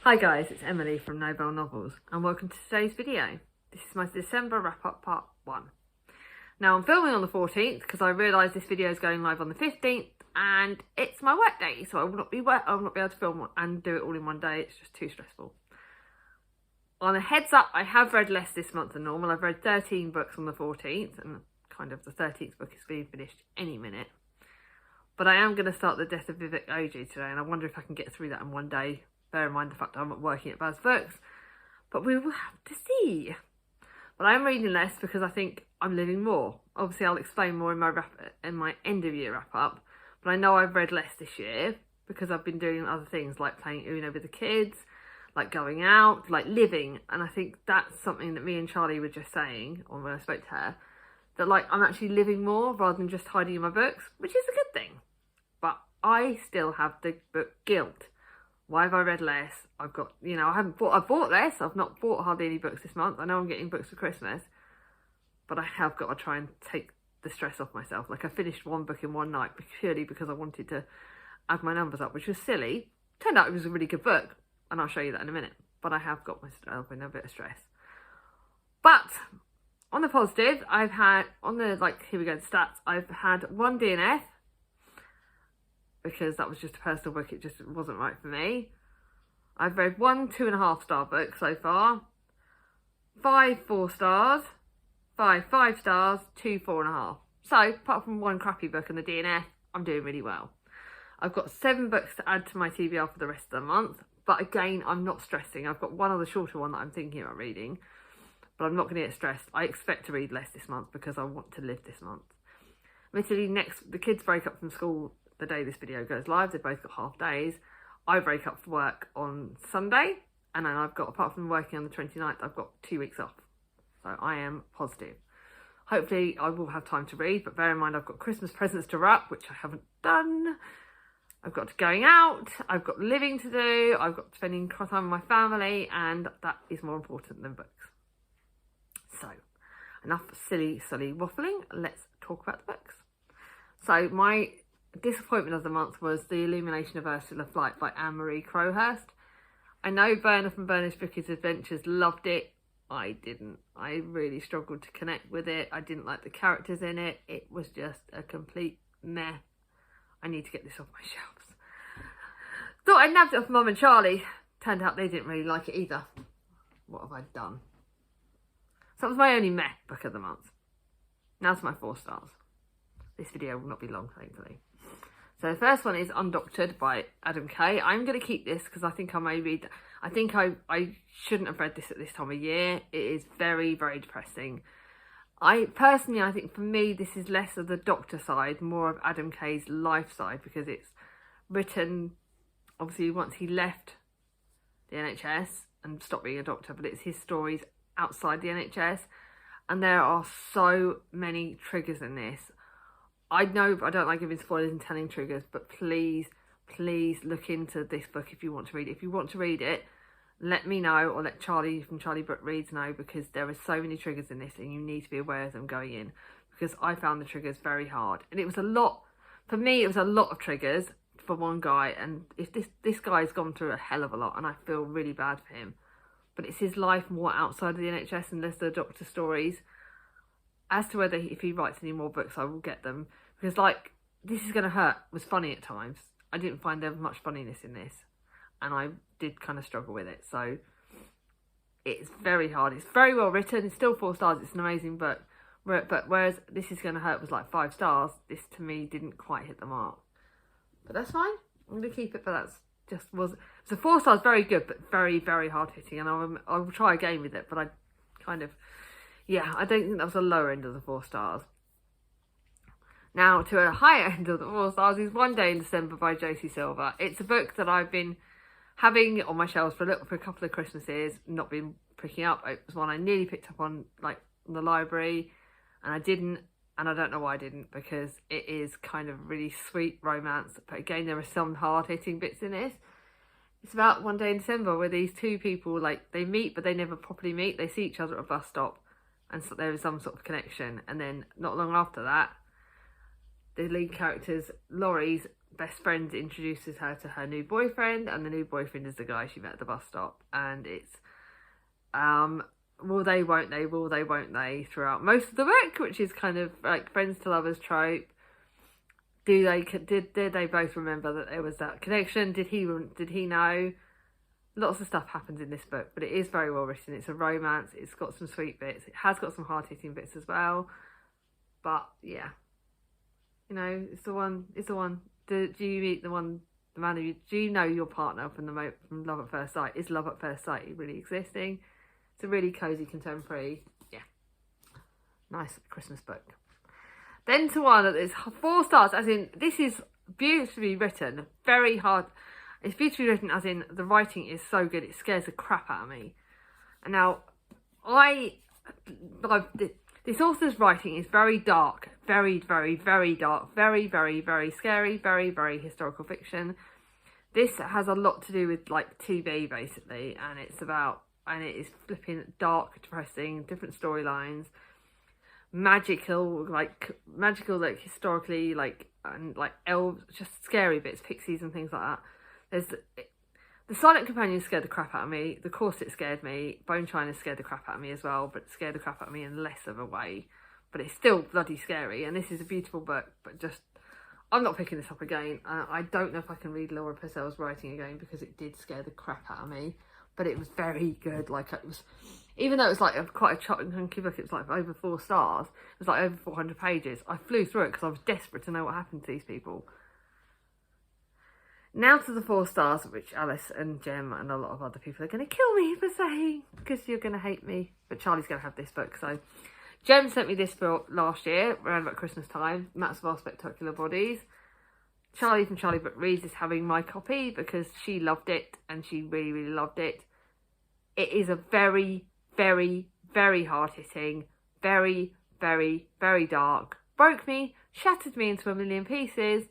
Hi guys, it's Emily from Nobel Novels and welcome to today's video. This is my December wrap-up part 1. Now I'm filming on the 14th because I realised this video is going live on the 15th and it's my work day, so I will not be able to film and do it all in one day. It's just too stressful. On a heads up, I have read less this month than normal. I've read 13 books on the 14th and kind of the 13th book is being finished any minute. But I am going to start The Death of Vivek Oji today and I wonder if I can get through that in one day. Bear in mind the fact I'm not working at Baz Books, but we will have to see. But I am reading less because I think I'm living more. Obviously, I'll explain more in my end of year wrap up. But I know I've read less this year because I've been doing other things like playing Uno with the kids, like going out, like living. And I think that's something that me and Charlie were just saying, or when I spoke to her, that like I'm actually living more rather than just hiding in my books, which is a good thing. But I still have the book guilt. Why have I read less? I've got, I've bought less. I've not bought hardly any books this month. I know I'm getting books for Christmas, but I have got to try and take the stress off myself. Like I finished one book in one night purely because I wanted to add my numbers up, which was silly. Turned out it was a really good book, and I'll show you that in a minute. But I have got myself in a bit of stress. But on the positive, I've had, here we go, the stats. I've had one DNF, because that was just a personal book, it just wasn't right for me. I've read 1 2.5-star book so far, 5 4 stars, 5 5 stars, 2 4.5. So, apart from one crappy book and the DNF, I'm doing really well. I've got 7 books to add to my TBR for the rest of the month, but again, I'm not stressing. I've got one other shorter one that I'm thinking about reading, but I'm not going to get stressed. I expect to read less this month because I want to live this month. Admittedly, the kids break up from school the day this video goes live. They've both got half days. I break up for work on Sunday, and then I've got, apart from working on the 29th, I've got 2 weeks off. So I am positive. Hopefully I will have time to read, but bear in mind I've got Christmas presents to wrap, which I haven't done. I've got going out, I've got living to do, I've got spending time with my family, and that is more important than books. So, enough silly waffling. Let's talk about the books. So my disappointment of the month was The Illumination of Ursula Flight by Anne-Marie Crowhurst. I know Berner from Berner's Bookie's Adventures loved it. I didn't. I really struggled to connect with it. I didn't like the characters in it. It was just a complete meh. I need to get this off my shelves. Thought I nabbed it off Mum and Charlie. Turned out they didn't really like it either. What have I done? So that was my only meh book of the month. Now to my 4 stars. This video will not be long, thankfully. So the first one is Undoctored by Adam Kay. I'm going to keep this because I think I may read... I think I shouldn't have read this at this time of year. It is very, very depressing. I think for me, this is less of the doctor side, more of Adam Kay's life side, because it's written, obviously, once he left the NHS and stopped being a doctor, but it's his stories outside the NHS. And there are so many triggers in this. I know I don't like giving spoilers and telling triggers, but please look into this book if you want to read it. If you want to read it, let me know, or let Charlie from Charlie Book Reads know, because there are so many triggers in this and you need to be aware of them going in, because I found the triggers very hard. And it was a lot, for me, it was a lot of triggers for one guy. And if this guy's gone through a hell of a lot and I feel really bad for him, but it's his life more outside of the NHS and less the doctor stories. As to whether if he writes any more books, I will get them. Because, This Is Gonna Hurt was funny at times. I didn't find there was much funniness in this. And I did kind of struggle with it. So, it's very hard. It's very well written. It's still 4 stars. It's an amazing book. But whereas This Is Gonna Hurt was 5 stars, this to me didn't quite hit the mark. But that's fine. I'm going to keep it, but that's just was... So 4 stars, very good, but very, very hard hitting. And I will try again with it, but I kind of... Yeah, I don't think that was the lower end of the 4 stars. Now, to a higher end of the 4 stars is One Day in December by Josie Silver. It's a book that I've been having on my shelves for a couple of Christmases, not been picking up. It was one I nearly picked up on the library, and I didn't, and I don't know why I didn't, because it is kind of really sweet romance. But again, there are some hard-hitting bits in this. It's about One Day in December where these 2 people, they meet, but they never properly meet. They see each other at a bus stop, and so there is some sort of connection. And then not long after that, the lead character's Laurie's best friend introduces her to her new boyfriend, and the new boyfriend is the guy she met at the bus stop. And it's will they, won't they, will they, won't they, throughout most of the book, which is kind of like friends to lovers trope. Did they both remember that there was that connection? Did he know? Lots of stuff happens in this book, but it is very well written. It's a romance. It's got some sweet bits. It has got some hard-hitting bits as well. But yeah, you know, it's the one. Do you meet the man who do you know your partner from Love at First Sight? Is Love at First Sight really existing? It's a really cozy contemporary, nice Christmas book. Then to one that is 4 stars, as in this is beautifully written, very hard. It's beautifully written, as in the writing is so good it scares the crap out of me. And now this author's writing is very dark, very, very, very dark, very, very, very scary, very, very historical fiction. This has a lot to do with like TV basically, and it is flipping dark, depressing, different storylines, magical, like historically, and elves, just scary bits, pixies and things like that. There's the Silent Companion scared the crap out of me. The Corset scared me. Bone China scared the crap out of me as well, but scared the crap out of me in less of a way. But it's still bloody scary, and this is a beautiful book, but just, I'm not picking this up again. I don't know if I can read Laura Purcell's writing again, because it did scare the crap out of me. But it was very good. Like, it was, even though it was like quite a chunky book, it was like over 4 stars. It was like over 400 pages. I flew through it because I was desperate to know what happened to these people. Now to the 4 stars, which Alice and Jem and a lot of other people are going to kill me for saying, because you're going to hate me. But Charlie's going to have this book. So Jem sent me this book last year, around about Christmas time, Maps of Our Spectacular Bodies. Charlie from Charlie Book Reads is having my copy because she loved it, and she really, really loved it. It is a very, very, very hard-hitting, very, very, very dark, broke me, shattered me into a million pieces,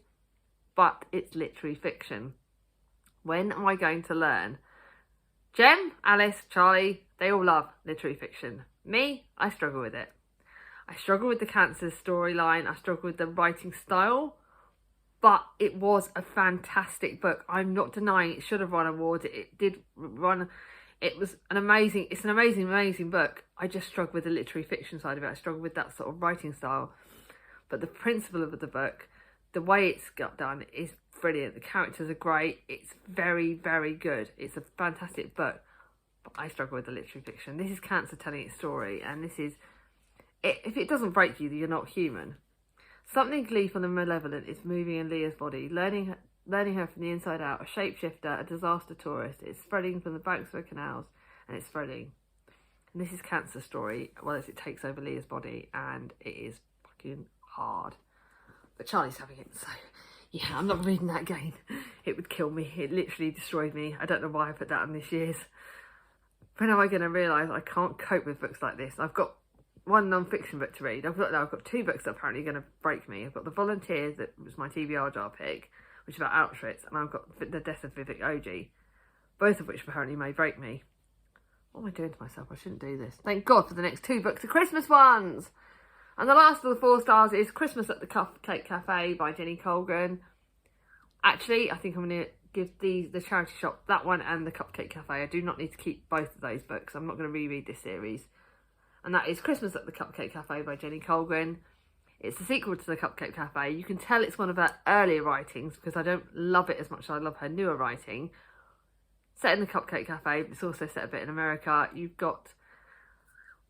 but it's literary fiction. When am I going to learn? Jem, Alice, Charlie, they all love literary fiction. Me, I struggle with it. I struggle with the cancer storyline. I struggle with the writing style. But it was a fantastic book. I'm not denying it should have won awards. It did run. It's an amazing book. I just struggle with the literary fiction side of it. I struggle with that sort of writing style. But the principle of the book, the way it's got done, is brilliant. The characters are great. It's very, very good. It's a fantastic book. But I struggle with the literary fiction. This is cancer telling its story. And this is, if it doesn't break you, then you're not human. Something gleeful and malevolent is moving in Leah's body, learning her from the inside out, a shapeshifter, a disaster tourist. It's spreading from the banks of the canals, and it's spreading. And this is Cancer's story, well, as it takes over Leah's body, and it is fucking hard. But Charlie's having it, so yeah, I'm not reading that again. It would kill me. It literally destroyed me. I don't know why I put that on this year's. When am I going to realise I can't cope with books like this? I've got one non-fiction book to read. I've got 2 books that are apparently going to break me. I've got The Volunteers, that was my TBR jar pick, which is about Auschwitz, and I've got The Death of Vivek Oji, both of which apparently may break me. What am I doing to myself? I shouldn't do this. Thank God for the next 2 books, the Christmas ones! And the last of the 4 stars is Christmas at the Cupcake Cafe by Jenny Colgan. Actually, I think I'm going to give the charity shop, that one and the Cupcake Cafe. I do not need to keep both of those books. I'm not going to reread this series. And that is Christmas at the Cupcake Cafe by Jenny Colgan. It's the sequel to the Cupcake Cafe. You can tell it's one of her earlier writings because I don't love it as much as I love her newer writing. Set in the Cupcake Cafe, but it's also set a bit in America. You've got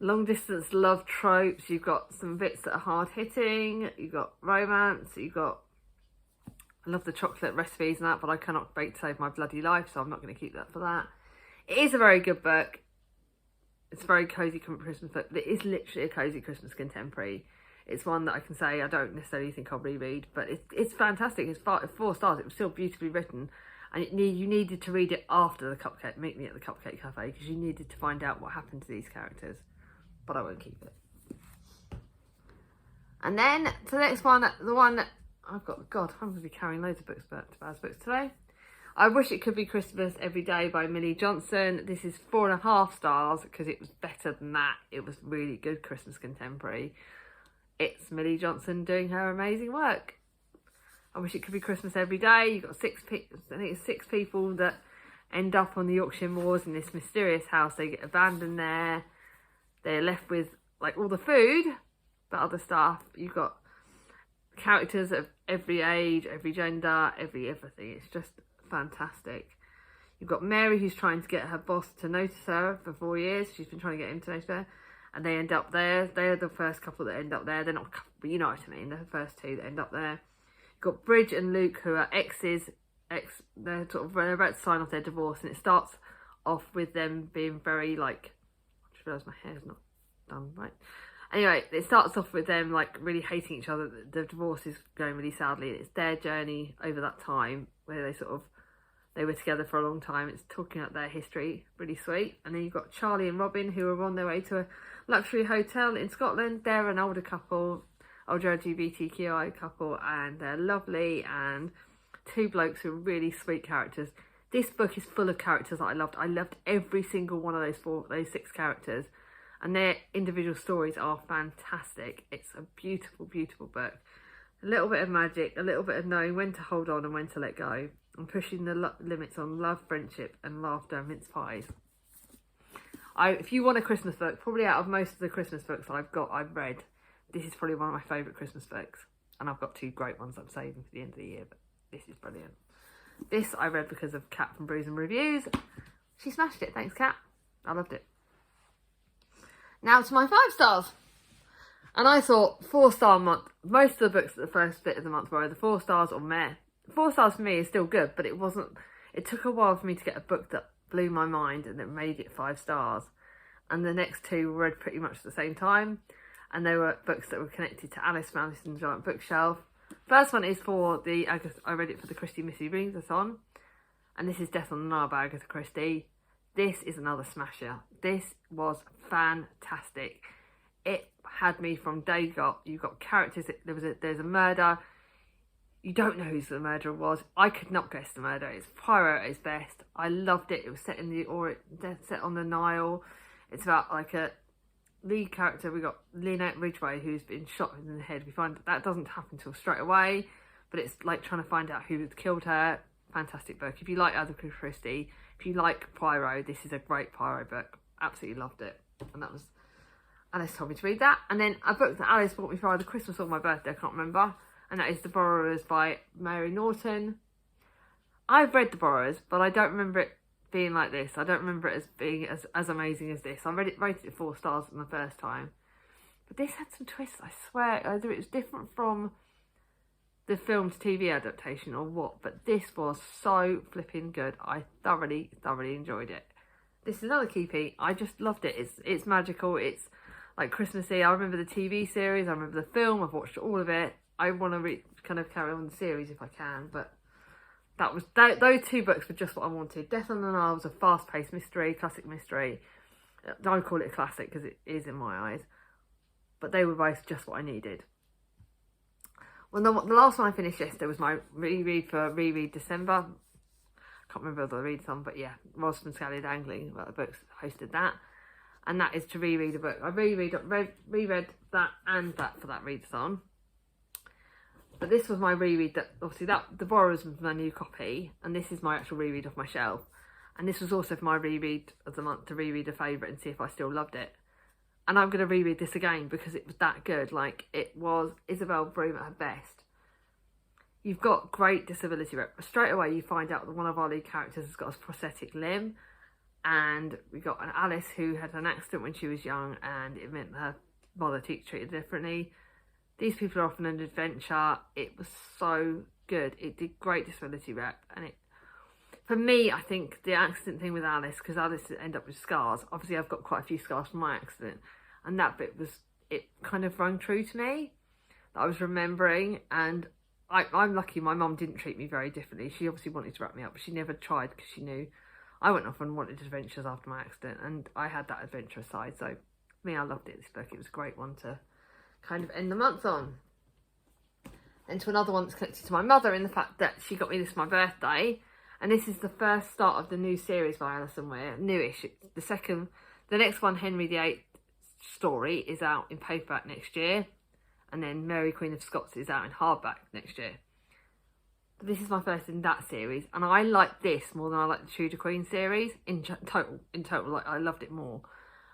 long distance love tropes. You've got some bits that are hard hitting. You've got romance. I love the chocolate recipes and that, but I cannot bake to save my bloody life, so I'm not going to keep that for that. It is a very good book. It's a very cosy Christmas book. It is literally a cosy Christmas contemporary. It's one that I can say I don't necessarily think I'll reread, but it's fantastic. It's 4 stars. It was still beautifully written, and you needed to read it after the Cupcake. Meet me at the Cupcake Cafe, because you needed to find out what happened to these characters. But I won't keep it. And then to the next one, the one that I've got. God, I'm going to be carrying loads of books, Baz books today. I Wish It Could Be Christmas Every Day by Millie Johnson. This is 4.5 stars because it was better than that. It was really good Christmas contemporary. It's Millie Johnson doing her amazing work. I wish it could be Christmas every day. You've got I think it's 6 people that end up on the Yorkshire moors in this mysterious house. They get abandoned there. They're left with like all the food, but other stuff. You've got characters of every age, every gender, everything. It's just fantastic. You've got Mary, who's trying to get her boss to notice her for 4 years. She's been trying to get him to notice her. And they end up there. They're the first couple that end up there. They're not a couple, but you know what I mean. They're the first 2 that end up there. You've got Bridge and Luke, who are exes. They're they're about to sign off their divorce. And it starts off with them being very, like... I just realised my hair's not done right. Anyway, it starts off with them, like, really hating each other. The divorce is going really sadly. It's their journey over that time where they were together for a long time. It's talking about their history, really sweet. And then you've got Charlie and Robin, who are on their way to a luxury hotel in Scotland. They're an older couple, older LGBTQI couple, and they're lovely, and 2 blokes who are really sweet characters. This book is full of characters that I loved. I loved every single one of those 6 characters, and their individual stories are fantastic. It's a beautiful, beautiful book. A little bit of magic, a little bit of knowing when to hold on and when to let go, and pushing the limits on love, friendship, and laughter and mince pies. If you want a Christmas book, probably out of most of the Christmas books I've read, this is probably one of my favourite Christmas books. And I've got 2 great ones I'm saving for the end of the year, but this is brilliant. This I read because of Kat from Brews and Reviews. She smashed it. Thanks, Kat. I loved it. Now to my 5 stars. And I thought 4-star month. Most of the books at the first bit of the month were either 4 stars or meh. 4 stars for me is still good, but it wasn't. It took a while for me to get a book that blew my mind and it made it 5 stars. And the next 2 were read pretty much at the same time. And they were books that were connected to Alice from Alice in the Giant Bookshelf. First one is for I read it for the Christie Missy Readathon. And this is Death on the Nile by Agatha Christie. This is another smasher. This was fantastic. It had me from day dot. You've got characters. There's a murder. You don't know who the murderer was. I could not guess the murder. It's Poirot at his best. I loved it. It was set set on the Nile. It's about like a lead character. We got Lynette Ridgway, who's been shot in the head. We find that doesn't happen till straight away, but it's like trying to find out who had killed her. Fantastic book. If you like Agatha Christie, if you like Poirot, this is a great Poirot book. Absolutely loved it. And that was Alice told me to read that. And then a book that Alice bought me for either Christmas or my birthday, I can't remember. And that is The Borrowers by Mary Norton. I've read The Borrowers, but I don't remember it being like this. I don't remember it as being as amazing as this. I rated it 4 stars on the first time. But this had some twists, I swear. Either it was different from the film to TV adaptation or what, but this was so flipping good. I thoroughly enjoyed it. This is another keepy. I just loved it. It's magical. It's like Christmassy. I remember the TV series. I remember the film. I've watched all of it. I want to kind of carry on the series if I can, but those 2 books were just what I wanted. Death on the Nile was a fast-paced mystery, classic mystery. I would call it a classic because it is in my eyes, but they were both just what I needed. Well, the last one I finished yesterday was my reread for Reread December. I can't remember the readathon, but yeah, Ralston Scally Dangling about the books hosted that, and that is to reread a book. I reread that and that for that readathon. But this was my reread that, obviously, The Borrowers was my new copy, and this is my actual reread off my shelf. And this was also for my reread of the month, to reread a favourite and see if I still loved it. And I'm going to reread this again because it was that good. Like, it was Isabel Broom at her best. You've got great disability rep. Straight away you find out that one of our lead characters has got a prosthetic limb. And we got an Alice who had an accident when she was young, and it meant her mother treated her differently. These people are off on an adventure. It was so good. It did great disability rep. And for me, I think the accident thing with Alice, because Alice ended up with scars. Obviously, I've got quite a few scars from my accident. And that bit it kind of rang true to me, that I was remembering. And I'm lucky my mum didn't treat me very differently. She obviously wanted to wrap me up, but she never tried because she knew I went off and wanted adventures after my accident. And I had that adventurous side. So, me, I loved it, this book. It was a great one to kind of end the month on. And to another one that's connected to my mother in the fact that she got me this for my birthday, and this is the first start of the new series by Alison Weir, newish. The next one, Henry VIII story, is out in paperback next year, and then Mary Queen of Scots is out in hardback next year. But this is my first in that series, and I like this more than I like the Tudor Queen series in total. Like, I loved it more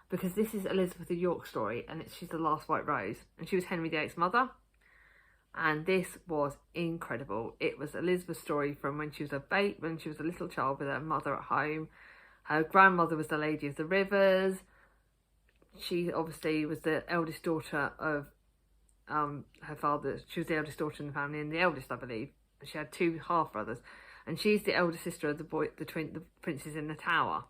because this is Elizabeth of York story, and she's the last White Rose, and she was Henry VIII's mother. And this was incredible. It was Elizabeth's story from when she was a little child with her mother at home. Her grandmother was the Lady of the Rivers. She obviously was the eldest daughter of her father. She was the eldest daughter in the family and the eldest, I believe. She had 2 half brothers, and she's the elder sister of the princes in the Tower,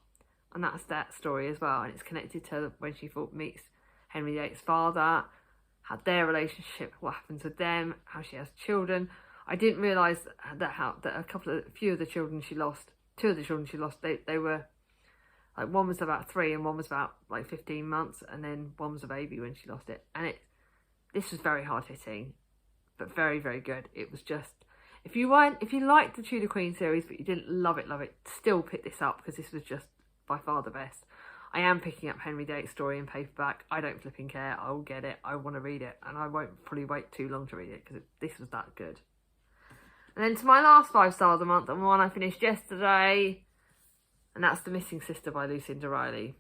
and that's that story as well. And it's connected to when she meets Henry VIII's father, how their relationship, what happens with them, how she has children. I didn't realise that a few of the children she lost, 2 of the children she lost, they were like, one was about 3 and one was about like 15 months, and then one was a baby when she lost it. And this was very hard hitting, but very, very good. It was just, if you liked the Tudor Queen series but you didn't love it, still pick this up, because this was just by far the best. I am picking up Henry VIII's story in paperback. I don't flipping care. I will get it. I want to read it, and I won't probably wait too long to read it because this was that good. And then to my last 5-star of the month, and one I finished yesterday, and that's The Missing Sister by Lucinda Riley.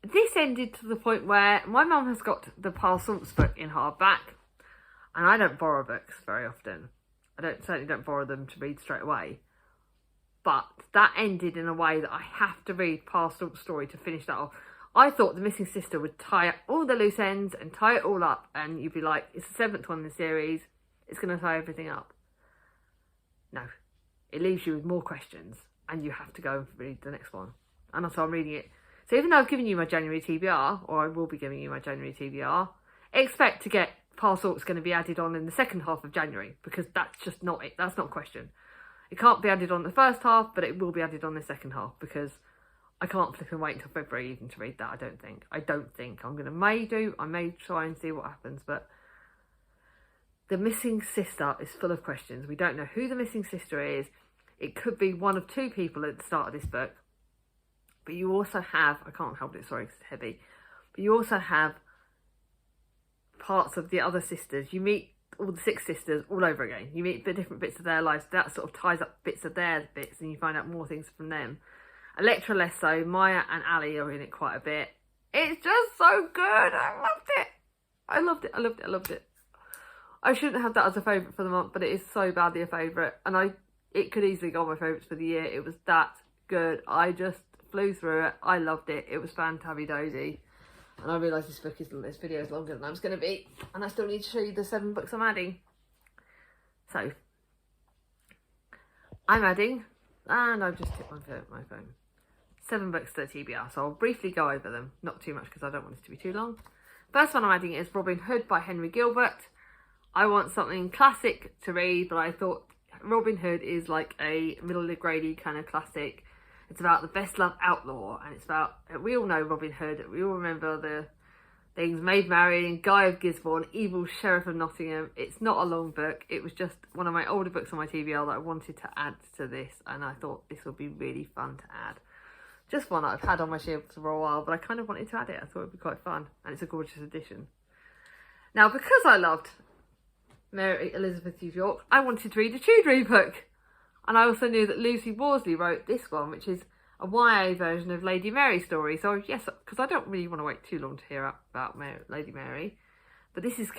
This ended to the point where my mum has got the Parsons book in hardback, and I don't borrow books very often. I certainly don't borrow them to read straight away. But that ended in a way that I have to read Parsons' story to finish that off. I thought The Missing Sister would tie up all the loose ends and tie it all up, and you'd be like, it's the 7th one in the series, it's going to tie everything up. No, it leaves you with more questions, and you have to go and read the next one. And so I'm reading it. So even though I've given you my January TBR, or I will be giving you my January TBR, expect to get Parsons going to be added on in the second half of January, because that's just not it. That's not a question. It can't be added on the first half, but it will be added on the second half, because I can't flip and wait until February even to read that, I don't think. I may try and see what happens, but The Missing Sister is full of questions. We don't know who the missing sister is. It could be one of 2 people at the start of this book. But you also have, I can't help it, sorry, 'cause it's heavy. But you also have parts of the other sisters. You meet all the 6 sisters all over again. You meet the different bits of their lives. That sort of ties up bits of their bits, and you find out more things from them. Electra less so. Maya and Ali are in it quite a bit. It's just so good. I loved it. I loved it. I shouldn't have that as a favourite for the month, but it is so badly a favourite, and it could easily go on my favourites for the year. It was that good. I just flew through it. I loved it. It was fantabby-dozy. And I realise this video is longer than I was going to be. And I still need to show you the 7 books I'm adding. So, I'm adding, and I've just tipped my phone. 7 books to the TBR, so I'll briefly go over them. Not too much, because I don't want this to be too long. First one I'm adding is Robin Hood by Henry Gilbert. I want something classic to read, but I thought Robin Hood is like a middle-grade kind of classic. It's about the best-loved outlaw, and it's about, we all know Robin Hood, we all remember the things, Maid Marian, Guy of Gisborne, Evil Sheriff of Nottingham. It's not a long book, it was just one of my older books on my TBR that I wanted to add to this, and I thought this would be really fun to add. Just one that I've had on my shelf for a while, but I kind of wanted to add it. I thought it would be quite fun, and it's a gorgeous edition. Now, because I loved Mary Elizabeth of York, I wanted to read a Tudor book. And I also knew that Lucy Worsley wrote this one, which is a YA version of Lady Mary's story. So yes, because I don't really want to wait too long to hear about Lady Mary. But this is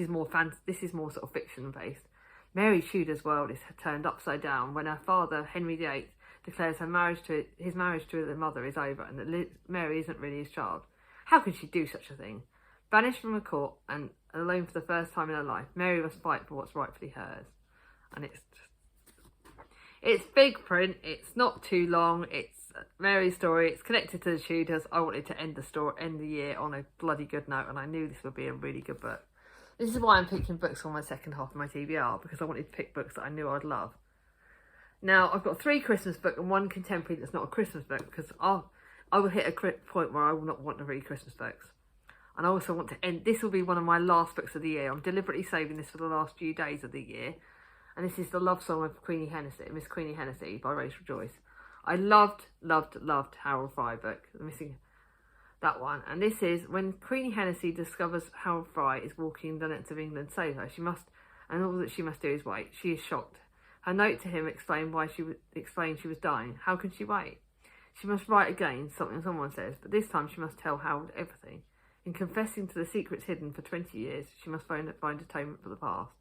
more sort of fiction based. Mary Tudor's world is turned upside down when her father, Henry VIII, declares his marriage to her mother is over, and that Mary isn't really his child. How can she do such a thing? Banished from her court and alone for the first time in her life, Mary must fight for what's rightfully hers. And it's big print, it's not too long, it's Mary's story, it's connected to the Tudors. I wanted to end the year on a bloody good note, and I knew this would be a really good book. This is why I'm picking books for my second half of my TBR, because I wanted to pick books that I knew I'd love. Now, I've got 3 Christmas books and 1 contemporary that's not a Christmas book, because I will hit a point where I will not want to read Christmas books. And I also want to end, this will be one of my last books of the year. I'm deliberately saving this for the last few days of the year. And this is The Love Song of Miss Queenie Hennessy by Rachel Joyce. I loved Harold Fry book, that one. And this is when Queenie Hennessy discovers Harold Fry is walking the length of England to save her. and all that she must do is wait. She is shocked. Her note to him explained she was dying. How can she wait? She must write again, something someone says, but this time she must tell Harold everything. In confessing to the secrets hidden for 20 years, she must find atonement for the past.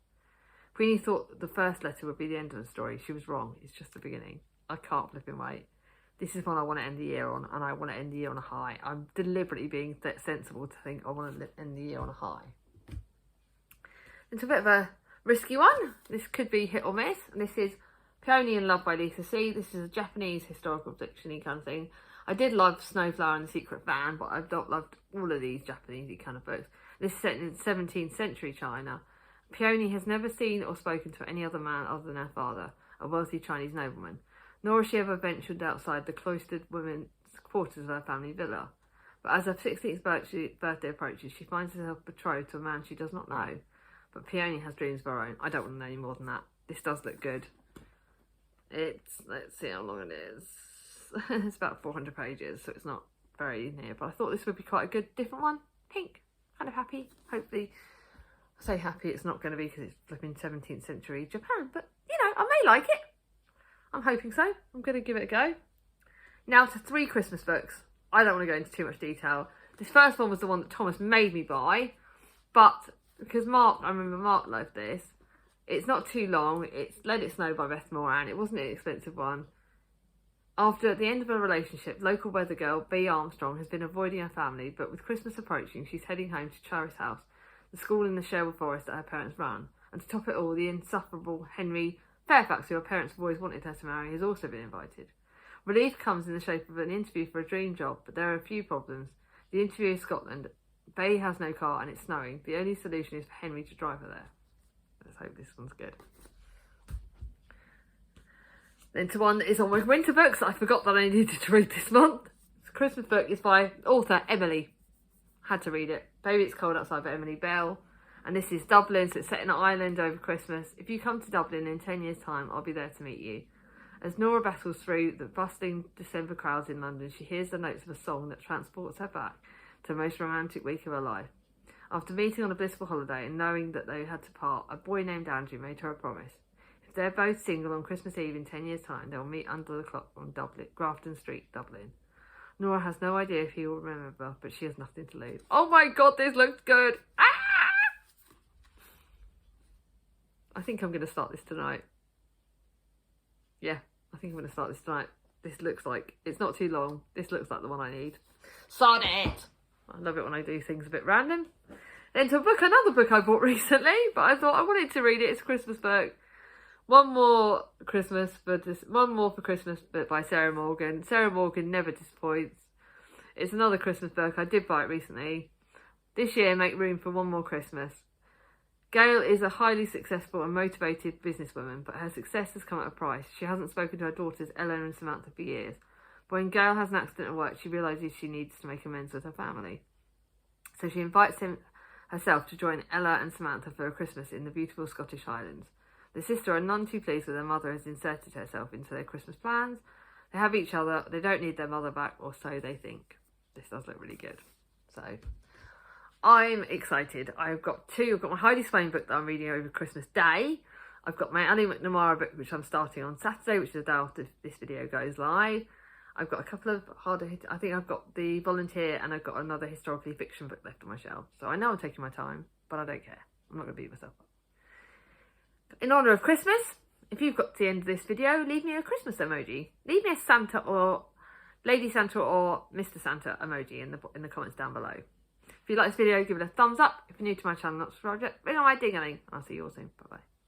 Queenie thought the first letter would be the end of the story. She was wrong. It's just the beginning. I can't flipping wait. This is one I want to end the year on, and I want to end the year on a high. I'm deliberately being sensible to think I want to end the year on a high. It's a bit of a risky one. This could be hit or miss. And this is Peony in Love by Lisa C. This is a Japanese historical fiction-y kind of thing. I did love Snowflower and the Secret Van, but I've not loved all of these Japanese kind of books. This is set in 17th century China. Peony has never seen or spoken to any other man other than her father, a wealthy Chinese nobleman. Nor has she ever ventured outside the cloistered women's quarters of her family villa. But as her 16th birthday approaches, she finds herself betrothed to a man she does not know. But Peony has dreams of her own. I don't want to know any more than that. This does look good. Let's see how long it is. It's about 400 pages, so it's not very near. But I thought this would be quite a good, different one. Pink. Kind of happy. Hopefully, I say happy, it's not going to be because it's flipping 17th century Japan. But, you know, I may like it. I'm hoping so. I'm going to give it a go. Now to 3 Christmas books. I don't want to go into too much detail. This first one was the one that Thomas made me buy. But because I remember Mark loved this. It's not too long. It's Let It Snow by Beth Moran. It wasn't an expensive one. After the end of a relationship, local weather girl Bea Armstrong has been avoiding her family, but with Christmas approaching, she's heading home to Charis House, the school in the Sherwood Forest that her parents run. And to top it all, the insufferable Henry Fairfax, who her parents have always wanted her to marry, has also been invited. Relief comes in the shape of an interview for a dream job, but there are a few problems. The interview is Scotland. Bea has no car and it's snowing. The only solution is for Henry to drive her there. Let's hope this one's good. Then to one that is on my winter books I forgot that I needed to read this month. It's a Christmas book. It's by author Emily. Had to read it. Baby It's Cold Outside by Emily Bell. And this is Dublin, so it's set in an island over Christmas. If you come to Dublin in 10 years' time, I'll be there to meet you. As Nora battles through the bustling December crowds in London, she hears the notes of a song that transports her back to the most romantic week of her life. After meeting on a blissful holiday and knowing that they had to part, a boy named Andrew made her a promise. If they're both single on Christmas Eve in 10 years' time, they'll meet under the clock on Grafton Street, Dublin. Nora has no idea if he will remember, but she has nothing to lose. Oh my god, this looks good! Ah! I think I'm going to start this tonight. Yeah, I think I'm going to start this tonight. This looks like, it's not too long. This looks like the one I need. Sod it! I love it when I do things a bit random. Then to another book I bought recently, but I thought I wanted to read it. It's a Christmas book. One more for Christmas, but by Sarah Morgan. Sarah Morgan never disappoints. It's another Christmas book. I did buy it recently. This year, make room for one more Christmas. Gail is a highly successful and motivated businesswoman, but her success has come at a price. She hasn't spoken to her daughters Ella and Samantha for years. But when Gail has an accident at work, she realises she needs to make amends with her family. So she invites herself to join Ella and Samantha for a Christmas in the beautiful Scottish Highlands. The sisters are none too pleased with their mother has inserted herself into their Christmas plans. They have each other, they don't need their mother back, or so they think. This does look really good. So I'm excited. I've got my Heidi Swain book that I'm reading over Christmas Day. I've got my Annie McNamara book, which I'm starting on Saturday, which is the day after this video goes live. I've got a couple of I think I've got The Volunteer and I've got another historically fiction book left on my shelf. So I know I'm taking my time, but I don't care. I'm not going to beat myself up. In honour of Christmas, if you've got to the end of this video, leave me a Christmas emoji. Leave me a Santa or Lady Santa or Mr. Santa emoji in the comments down below. If you like this video, give it a thumbs up. If you're new to my channel, not subscribed yet, ring on my ding-a-ling. I'll see you all soon. Bye-bye.